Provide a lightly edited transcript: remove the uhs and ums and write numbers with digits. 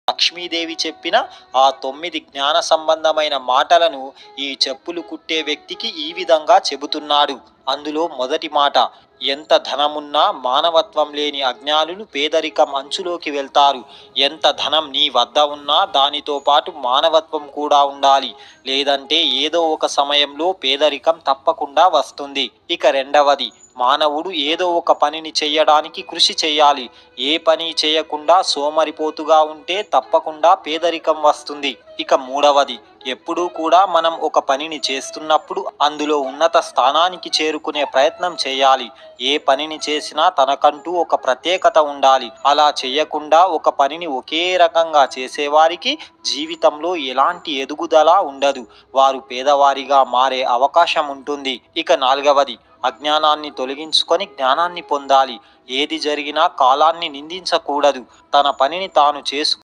లక్ష్మీదేవి చెప్పిన ఆ 9 జ్ఞాన సంబంధమైన మాటలను ఈ చెప్పులు కుట్టే వ్యక్తికి ఈ విధంగా చెబుతున్నాడు. అందులో మొదటి మాట: ఎంత ధనమున్నా మానవత్వం లేని అజ్ఞానులు పేదరికం అంచులోకి వెళ్తారు. ఎంత ధనం నీ వద్ద ఉన్నా దానితో పాటు మానవత్వం కూడా ఉండాలి, లేదంటే ఏదో ఒక సమయంలో పేదరికం తప్పకుండా వస్తుంది. ఇక రెండవది: మానవుడు ఏదో ఒక పనిని చెయ్యడానికి కృషి చేయాలి. ఏ పని చేయకుండా సోమరిపోతుగా ఉంటే తప్పకుండా పేదరికం వస్తుంది. ఇక మూడవది: ఎప్పుడూ కూడా మనం ఒక పనిని చేస్తున్నప్పుడు అందులో ఉన్నత స్థానానికి చేరుకునే ప్రయత్నం చేయాలి. ఏ పనిని చేసినా తనకంటూ ఒక ప్రత్యేకత ఉండాలి. అలా చేయకుండా ఒక పనిని ఒకే రకంగా చేసేవారికి జీవితంలో ఎలాంటి ఎదుగుదల ఉండదు. వారు పేదవారిగా మారే అవకాశం ఉంటుంది. ఇక నాలుగవది: అజ్ఞానాన్ని తొలగించుకొని జ్ఞానాన్ని పొందాలి. ఏది జరిగినా కాలాన్ని నిందించకూడదు. తన పనిని తాను